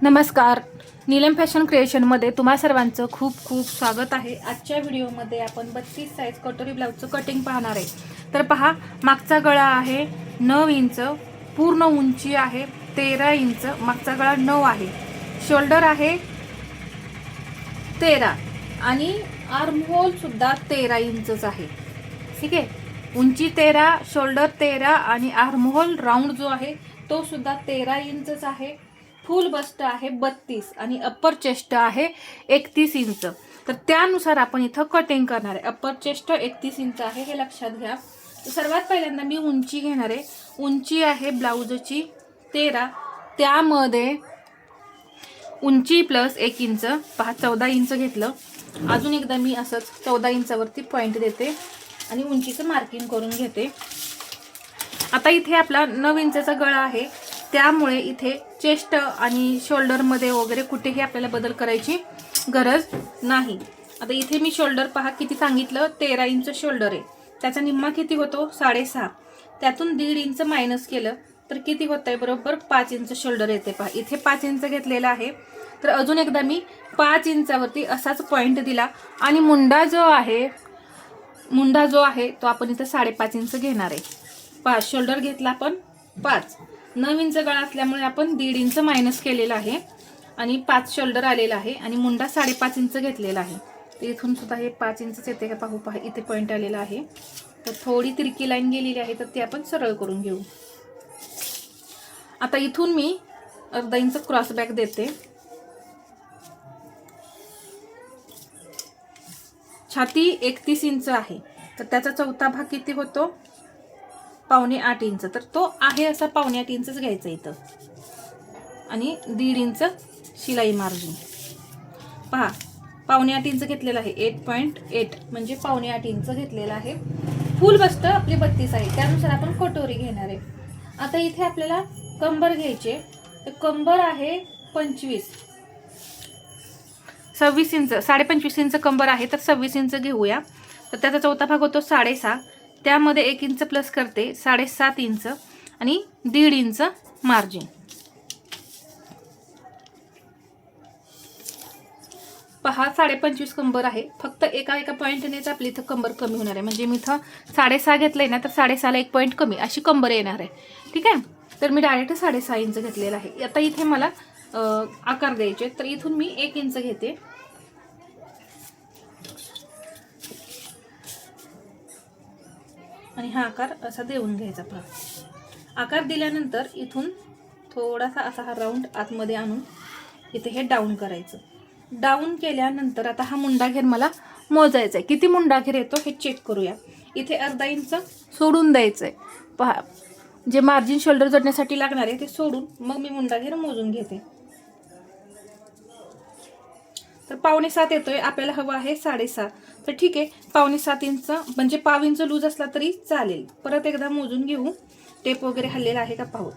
नमस्कार, नीलम फॅशन क्रिएशनमध्ये तुम्हा सर्वांचं खूप खूप स्वागत आहे। आजच्या व्हिडिओमध्ये आपण 32 साईज कटोरी ब्लाउजचं कटिंग पाहणार आहे। तर पहा, मागचा गळा आहे 9 इंच, पूर्ण उंची आहे 13 इंच, मागचा गळा 9 आहे, शोल्डर आहे 13 आणि आर्म होल सुद्धा 13 इंचच आहे। ठीक आहे, उंची 13, शोल्डर 13 आणि आर्म होल राऊंड जो आहे तो सुद्धा 13 इंचच आहे। फुल बस्ट आहे 32 आणि अप्पर चेस्ट आहे 31 इंच। तर त्यानुसार आपण इथं कटिंग करणार आहे। अप्पर चेस्ट 31 इंच आहे हे लक्षात घ्या। सर्वात पहिल्यांदा मी उंची घेणार आहे। उंची आहे ब्लाउजची 13, त्यामध्ये उंची प्लस 1 इंच, पहा 14 इंच घेतलं। अजून एकदा मी असंच 14 इंचावरती पॉइंट देते आणि उंचीचं मार्किंग करून घेते। आता इथे आपला 9 इंचाचा गळा आहे, त्यामुळे इथे चेस्ट आणि शोल्डर मध्ये वगैरे कुठेही आपल्याला बदल करायची गरज नाही। आता इथे मी शोल्डर पहा किती सांगितलं, 13 इंच शोल्डर आहे, त्याचा निम्मा किती होतो 6.5, त्यातून 1.5 इंच मायनस केलं तर किती होत आहे, बरोबर 5 इंच शोल्डर येते। पहा इथे 5 इंच घेतलेला आहे, तर अजून एकदा मी 5 इंचावरती असाच पॉइंट दिला आणि मुंडा जो आहे तो आपण इथे 5.5 इंच घेणार आहे। 5 शोल्डर घेतला आपण 5, 9 इंच गळा असल्यामुळे आपण 1.5 इंच मायनस केलेला आहे आणि 5 शोल्डर आलेला आहे आणि मुंडा 5.5 इंच घेतलेला आहे। तर इथून सुद्धा हे 5 इंच येते का पाहू। पहा इथे पॉइंट आलेला आहे, तर थोडी तिरकी लाईन गेलेली आहे, तर ती आपण सरळ करून घेऊ। आता इथून मी अर्धा इंच क्रॉस बॅक देते। छाती 31 इंच आहे, तर त्याचा चौथा भाग किती होतो, 7.25 इंच, तर तो आहे असा 7.25 इंचच घ्यायचा इथं आणि 1.5 इंच शिलाई मार्जिन। पहा 7.25 इंच घेतलेला आहे, 8.8 म्हणजे 7.25 इंच घेतलेला आहे। फुल बस्ट आपली 32 आहे, त्यानुसार आपण कटोरी घेणार आहे। आता इथे आपल्याला कंबर घ्यायचे, तर कंबर आहे 26 इंच, 25.5 इंच कंबर आहे, तर 26 इंच घेऊया। तर त्याचा चौथा भाग होतो 6.5, त्यामध्ये 1 इंच प्लस करते 7.5 इंच आणि 1.5 इंच मार्जिन। पहा 25.5 कंबर आहे, फक्त एका पॉईंटनेच आपली इथं कंबर कमी होणार आहे। म्हणजे मी इथं 6.5 घेतलंय ना, तर 6.5 ला 1 पॉईंट कमी अशी कंबर येणार आहे। ठीक आहे, तर मी डायरेक्ट 6.5 इंच घेतलेला आहे। आता इथे मला आकार द्यायचे, तर इथून मी 1 इंच घेते आणि हा आकार असा देऊन घ्यायचा। पहा आकार दिल्यानंतर इथून थोडासा असा हा राऊंड आतमध्ये आणून इथे हे डाऊन करायचं। डाऊन केल्यानंतर आता हा मुंडा घेर मला मोजायचा आहे, किती मुंडा घेर येतो हे चेक करूया। इथे अर्धा इंच सोडून द्यायचंय। पहा जे मार्जिन शोल्डर जोडण्यासाठी लागणार आहे ते सोडून मग मी मुंडा घेर मोजून घेते। तर 6.25 येतोय, आपल्याला हवा आहे 6.5, तर ठीक आहे 6.25 इंच म्हणजे 1/2 इंच लूज असला तरी चालेल। परत एकदा मोजून घेऊ, टेप वगैरे हल्लेला आहे का पाहू।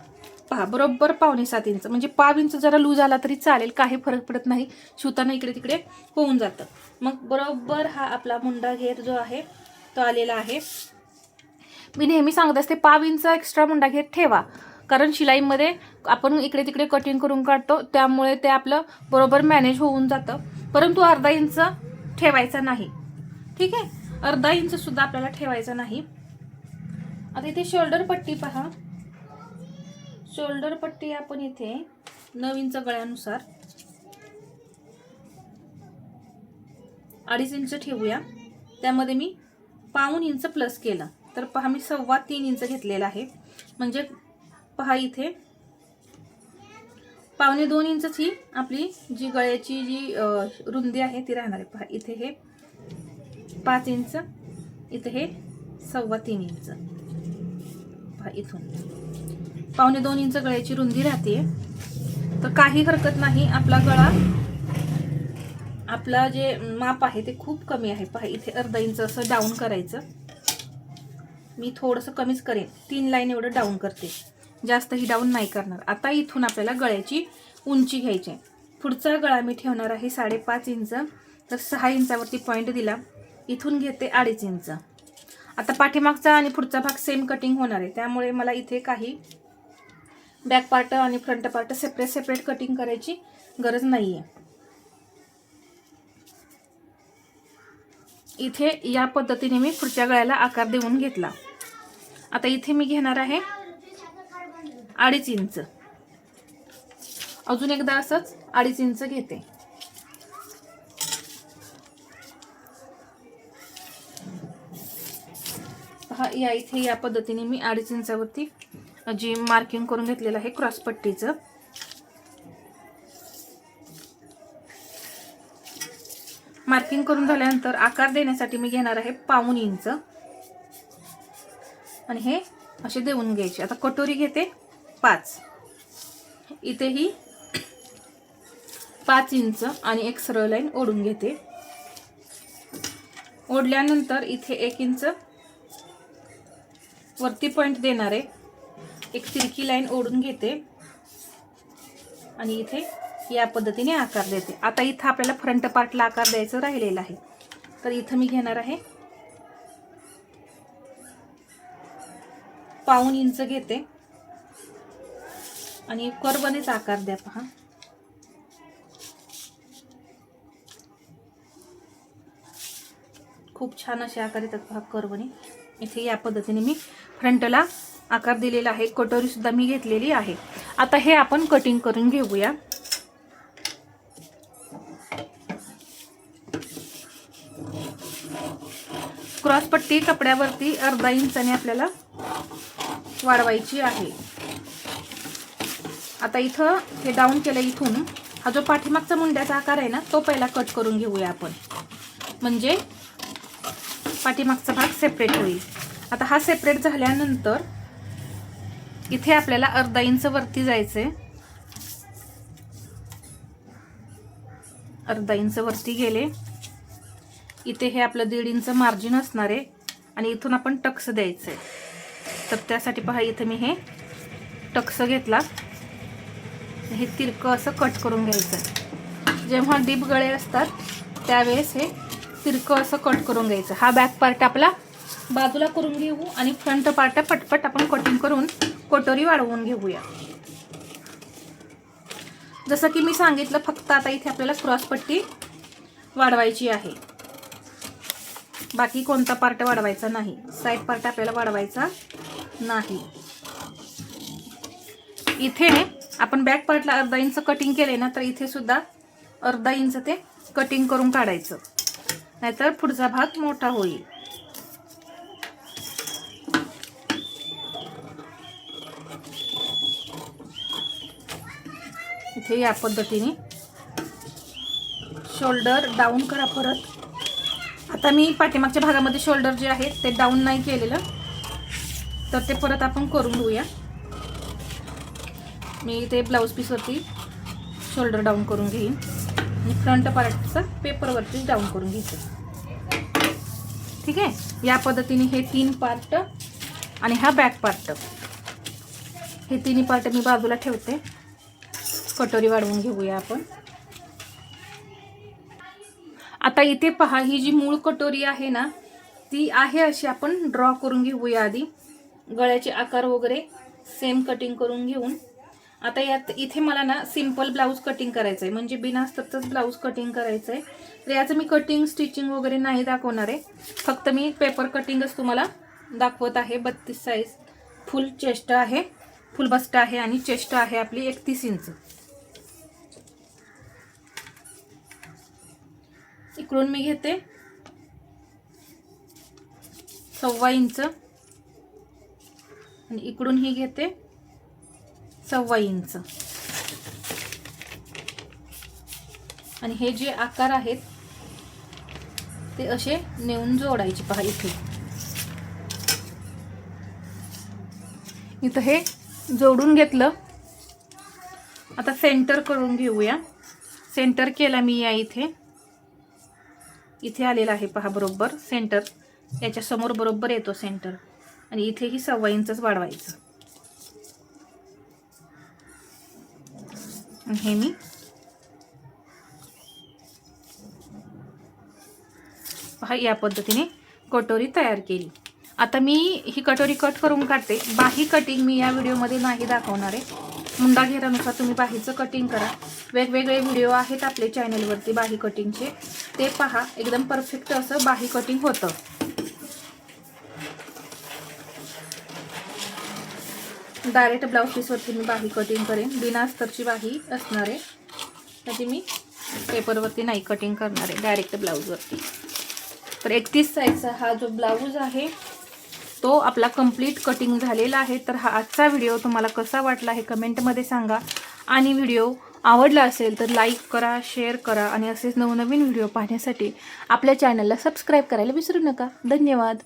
पहा बरोबर 6.25 इंच म्हणजे 1/2 इंच जरा लूज आला तरी चालेल, काही फरक पडत नाही, शिवताना इकडे तिकडे होऊन जातं। मग बरोबर हा आपला मुंडा घेर जो आहे तो आलेला आहे। मी नेहमी सांगत असते 1/2 इंच एक्स्ट्रा मुंडा घेर ठेवा, कारण शिलाईमध्ये आपण इकडे तिकडे कटिंग करून काढतो, त्यामुळे ते आपलं बरोबर मॅनेज होऊन जातं। परंतु अर्धा इंच ठेवायचा नाही। ठीक आहे, अर्धा इंच सुद्धा आपल्याला ठेवायचा नाही। आता इथे शोल्डर पट्टी पहा, शोल्डर पट्टी आपण इथे 9 इंच गळ्यानुसार 2.5 इंच ठेवूया, त्यामध्ये मी 1/2 इंच प्लस केलं, तर पहा मी 3.25 इंच घेतलेला आहे। म्हणजे पहा इथे 1.25 इंचची आपली जी गळ्याची जी रुंदी आहे ती राहणार आहे। पहा इथे हे 5 इंच, इथे हे 3.25 इंच, पहा इथून 1.25 इंच गळ्याची रुंदी राहते। तर काही हरकत नाही, आपला गळा आपला जे माप आहे ते खूप कमी आहे। पहा इथे अर्धा इंच असं डाऊन करायचं, मी थोडंसं कमीच करेन, 3 लाईन एवढं डाऊन करते, जास्तही डाऊन नाही करणार। आता इथून आपल्याला गळ्याची उंची घ्यायची आहे। पुढचा गळा मी ठेवणार आहे 5.5 इंच, तर 6 इंचावरती पॉईंट दिला, इथून घेते 2.5 इंच। आता पाठीमागचा आणि पुढचा भाग सेम कटिंग होणार आहे, त्यामुळे मला इथे काही बॅक पार्ट आणि front part separate separate cutting करायची गरज नाही आहे. इथे या पद्धतीने मी पुढच्या गळ्याला आकार देऊन घेतला. आता इथे मी घेणार आहे 2.5 इंच. अजून एकदा असंच 2.5 इंच घेते. हा या इथे या पद्धतीने मी 2.5 इंचावरती जी मार्किंग करून घेतलेलं आहे क्रॉस पट्टीचं, मार्किंग करून झाल्यानंतर आकार देण्यासाठी मी घेणार आहे 1.5 इंच आणि हे असे देऊन घ्यायचे. आता कटोरी घेते 5, इथेही 5 इंच आणि एक सरळ लाईन ओढून घेते. ओढल्यानंतर इथे 1 इंच वरती पॉइंट देणार आहे, एक तिरकी लाईन ओढून घेते आणि इथे या पद्धतीने आकार देते. आता इथं आपल्याला फ्रंट पार्टला आकार द्यायचं राहिलेलं आहे, तर इथं मी घेणार आहे 1.5 इंच घेते आणि कर्वनेच आकार द्या. पहा खूप छान असे आकार येतात पहा कर्वने. इथे या पद्धतीने मी फ्रंटला आकार दिलेला आहे. कटोरी सुद्धा मी घेतलेली आहे. आता हे आपण कटिंग करून घेऊया. क्रॉस पट्टी कपड्यावरती 1/2 इंचाने आपल्याला वाढवायची आहे. आता इथं हे डाऊन केलं, इथून हा जो पाठीमागचा मुंड्याचा आकार आहे ना तो पहिला कट करून घेऊया आपण, म्हणजे पाठीमागचा भाग सेपरेट होईल. आता हा सेपरेट झाल्यानंतर इथे आपल्याला 1/2 इंच वरती जायचंय. 1/2 इंच वरती गेले, इथे हे आपलं 1.5 इंच मार्जिन असणार आहे आणि इथून आपण टक्स द्यायचंय. तर त्यासाठी पहा इथे मी हे टक्स घेतला, हे तिरकं असं कट करून घ्यायचं. जेव्हा डीप गळे असतात त्यावेळेस हे तिरकं असं कट करून घ्यायचं. हा बॅक पार्ट आपला बाजूला करून घेऊ आणि फ्रंट पार्ट पटपट आपण कटिंग करून कटोरी वाढवून घेऊया. जसं की मी सांगितलं, फक्त आता इथे आपल्याला क्रॉस पट्टी वाढवायची आहे, बाकी कोणता पार्ट वाढवायचा नाही. साईड पार्ट आपल्याला वाढवायचा नाही. इथे आपण बॅक पार्टला 1/2 इंच कटिंग केले ना, तर इथे सुद्धा 1/2 इंच ते कटिंग करून काढायचं, नाहीतर पुढचा भाग मोठा होईल. इथे या पद्धतीने शोल्डर डाऊन करा परत. आता मी पाठीमागच्या भागामध्ये शोल्डर जे आहे ते डाऊन नाही केलेलं, तर ते परत आपण करून घेऊया. मी ते ब्लाऊज पीसवरती शोल्डर डाऊन करून घेईन आणि फ्रंट पार्टचा पेपरवरती डाऊन करून घ्यायचं. ठीक आहे. या पद्धतीने हे 3 पार्ट आणि हा बॅक पार्ट, हे 3 पार्ट मी बाजूला ठेवते. कटोरी वाढवून घेऊया आपण. आता इथे पहा, ही जी मूळ कटोरी आहे ना ती आहे अशी आपण ड्रॉ करून घेऊया आधी. गळ्याचे आकार वगैरे सेम कटिंग करून घेऊन आता यात इथे मला ना सिंपल ब्लाऊज कटिंग करायचं आहे, म्हणजे बिना अस्तरचंच ब्लाऊज कटिंग करायचं आहे. तर याचं मी कटिंग स्टिचिंग वगैरे नाही दाखवणार आहे, फक्त मी पेपर कटिंगच तुम्हाला दाखवत आहे. 32 साईज, फुल चेस्ट आहे, फुल बस्ट आहे आणि चेस्ट आहे आपली 31 इंच. इकडून मी घेते 1.25 इंच आणि इकडून ही घेते 1.25 इंच. आणि हे जे आकार आहेत ते असे नेऊन जोडायचे. पहा इथं हे जोडून घेतलं. आता सेंटर करून घेऊया. सेंटर केला मी या इथे आलेला आहे पहा, बरोबर सेंटर याच्या समोर बरोबर येतो सेंटर. आणि इथे ही 1.25 इंचच वाढवायचं. हे मी पहा या पद्धतीने कटोरी तयार केली. आता मी ही कटोरी कट करून काढते. बाही कटिंग मी या व्हिडिओमध्ये नाही दाखवणार आहे. मुंडा घेरानुसार तुम्ही बाहीचं कटिंग करा. वेगवेगळे व्हिडिओ आहेत आपल्या चॅनलवरती बाही कटिंगचे, ते पहा. एकदम परफेक्ट असं बाही कटिंग होतं. डायरेक्ट ब्लाऊज पीसवरती मी बाही कटिंग करेन. बिना अस्तरची बाही असणार आहे, त्याची मी पेपरवरती नाही कटिंग करणार आहे, डायरेक्ट ब्लाऊजवरती. तर 31 साईजचा हा जो ब्लाऊज आहे तो आपला कंप्लीट कटिंग झालेला आहे. तर हा आजचा व्हिडिओ तुम्हाला कसा वाटला हे कमेंटमध्ये सांगा. आणि व्हिडिओ आवडला असेल तर लाईक करा, शेअर करा आणि असेच नवनवीन व्हिडिओ पाहण्यासाठी आपल्या चॅनलला सबस्क्राईब करायला विसरू नका. धन्यवाद.